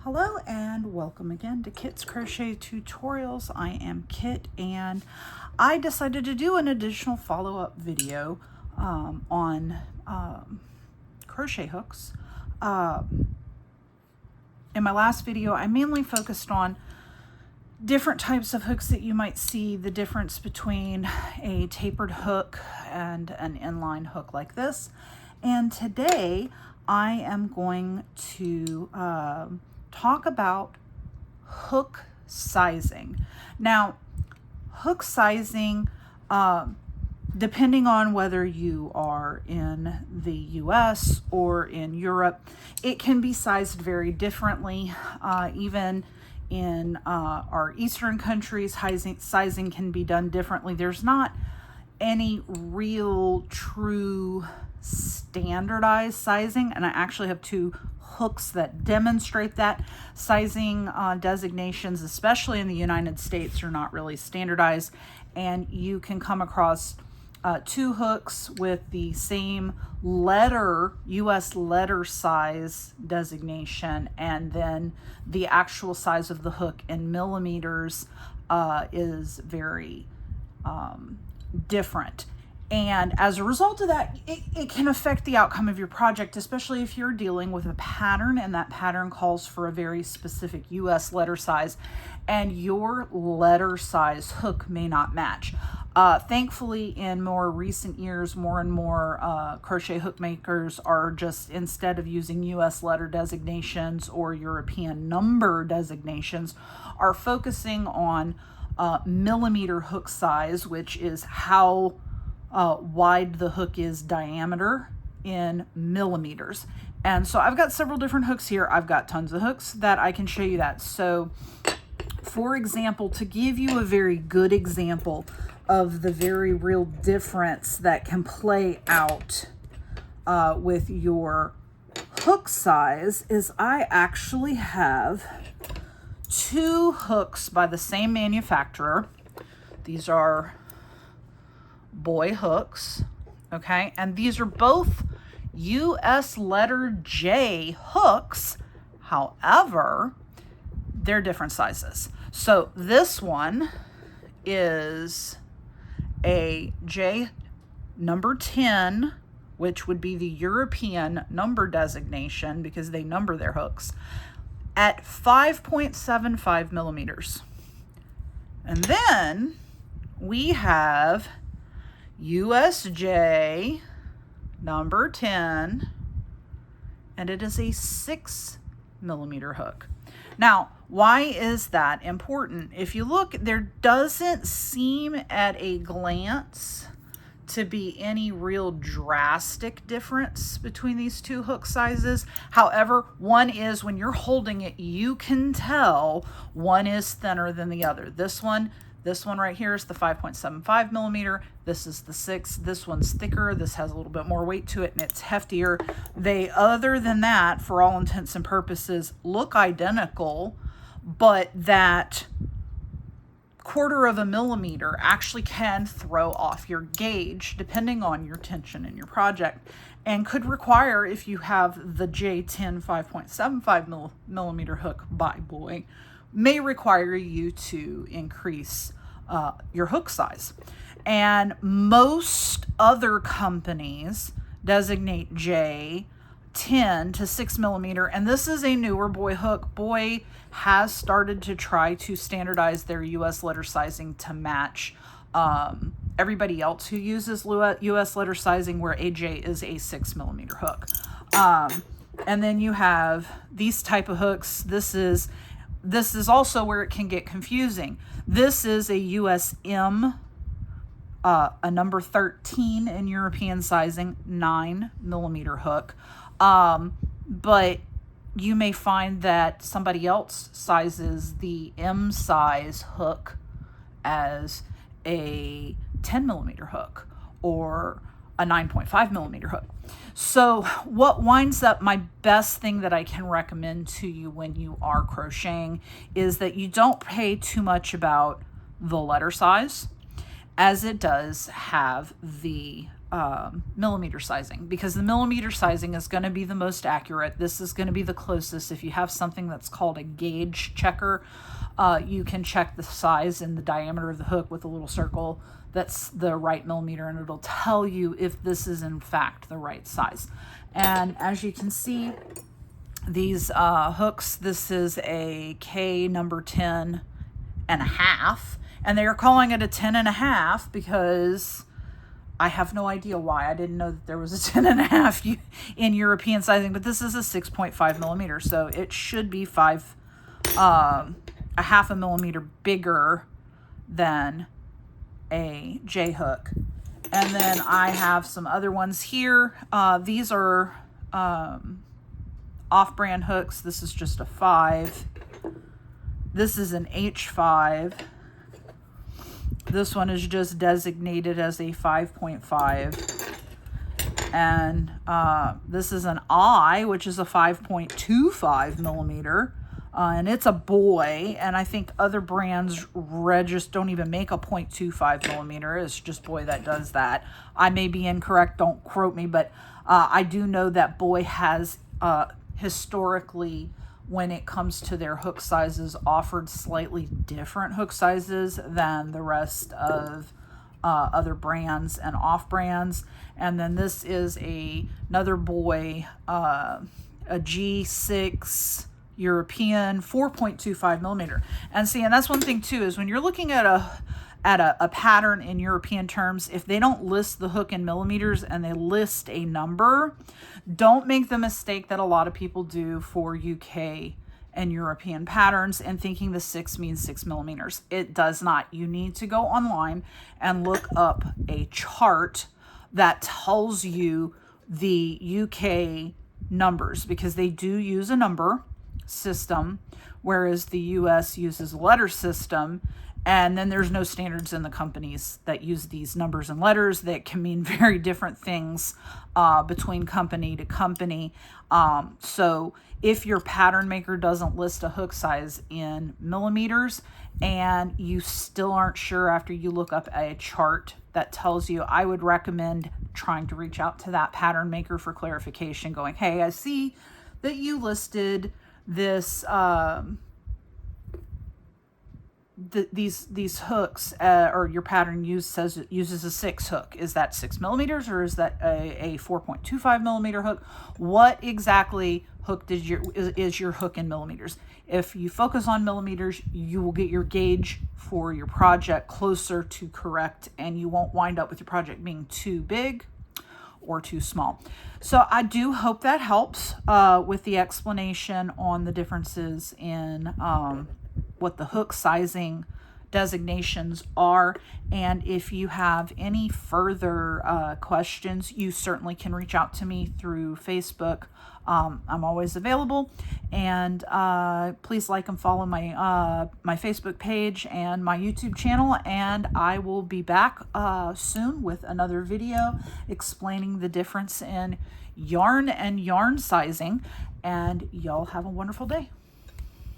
Hello and welcome again to Kit's Crochet Tutorials. I am Kit and I decided to do an additional follow-up video on crochet hooks. In my last video, I mainly focused on different types of hooks that you might see, the difference between a tapered hook and an inline hook like this. And today I am going to talk about hook sizing. Now, hook sizing, depending on whether you are in the US or in Europe, it can be sized very differently. Even in our Eastern countries, sizing can be done differently. There's not any real true standardized sizing, and I actually have two hooks that demonstrate that. Sizing designations, especially in the United States, are not really standardized, and you can come across two hooks with the same letter, US letter size designation, and then the actual size of the hook in millimeters is very different. And as a result of that, it can affect the outcome of your project, especially if you're dealing with a pattern and that pattern calls for a very specific US letter size and your letter size hook may not match. Thankfully, in more recent years, more and more crochet hook makers are just, instead of using US letter designations or European number designations, are focusing on millimeter hook size, which is how wide the hook is diameter in millimeters. And so I've got several different hooks here. I've got tons of hooks that I can show you that. So for example, to give you a very good example of the very real difference that can play out with your hook size, is I actually have two hooks by the same manufacturer. These are boy hooks, okay, and these are both US letter J hooks. However, they're different sizes. So this one is a J number 10, which would be the European number designation because they number their hooks, at 5.75 millimeters. And then we have USJ number 10, and it is a 6 millimeter hook. Now, why is that important? If you look, there doesn't seem at a glance to be any real drastic difference between these two hook sizes. However, one is, when you're holding it, you can tell one is thinner than the other. This one right here is the 5.75 millimeter. This is the 6. This one's thicker. This has a little bit more weight to it, and it's heftier. They, other than that, for all intents and purposes, look identical, but that 1/4 of a millimeter actually can throw off your gauge depending on your tension in your project, and could require, if you have the J10 5.75 millimeter hook by boy, may require you to increase your hook size. And most other companies designate J10 to 6 millimeter, and this is a newer boy hook. Boy has started to try to standardize their US letter sizing to match everybody else who uses US letter sizing, where AJ is a 6 millimeter hook. And then you have these type of hooks. This is also where it can get confusing. This is a USM, a number 13 in European sizing, 9 millimeter hook. But you may find that somebody else sizes the M size hook as a 10 millimeter hook or a 9.5 millimeter hook. So what winds up, my best thing that I can recommend to you when you are crocheting, is that you don't pay too much about the letter size, as it does have the millimeter sizing, because the millimeter sizing is going to be the most accurate. This is going to be the closest. If you have something that's called a gauge checker, you can check the size and the diameter of the hook with a little circle that's the right millimeter, and it'll tell you if this is in fact the right size. And as you can see, these hooks, this is a K number 10 and a half, and they are calling it a 10 and a half because I have no idea why. I didn't know that there was a 10 and a half in European sizing, but this is a 6.5 millimeter, so it should be a half a millimeter bigger than a J hook. And then I have some other ones here. These are off-brand hooks. This is just a 5. This is an H5. This one is just designated as a 5.5. And this is an I, which is a 5.25 millimeter. And it's a boy, and I think other brands don't even make a 0.25 millimeter. It's just Boy that does that. I may be incorrect, don't quote me, but I do know that Boy has historically, when it comes to their hook sizes, offered slightly different hook sizes than the rest of other brands and off brands. And then this is another Boy, a G6 European 4.25 millimeter. And see, and that's one thing too, is when you're looking at a pattern in European terms, if they don't list the hook in millimeters and they list a number, don't make the mistake that a lot of people do for UK and European patterns and thinking the 6 means 6 millimeters. It does not. You need to go online and look up a chart that tells you the UK numbers, because they do use a number system, whereas the US uses a letter system. And then there's no standards in the companies that use these numbers and letters that can mean very different things between company to company. So if your pattern maker doesn't list a hook size in millimeters and you still aren't sure after you look up a chart that tells you, I would recommend trying to reach out to that pattern maker for clarification, going, hey, I see that you listed this these hooks, or your pattern says it uses a 6 hook. Is that 6 millimeters, or is that a 4.25 millimeter hook? What exactly hook is your hook in millimeters? If you focus on millimeters, you will get your gauge for your project closer to correct, and you won't wind up with your project being too big or too small. So I do hope that helps with the explanation on the differences in what the hook sizing designations are. And if you have any further questions, you certainly can reach out to me through Facebook. I'm always available, and please like and follow my Facebook page and my YouTube channel, and I will be back soon with another video explaining the difference in yarn and yarn sizing, and y'all have a wonderful day.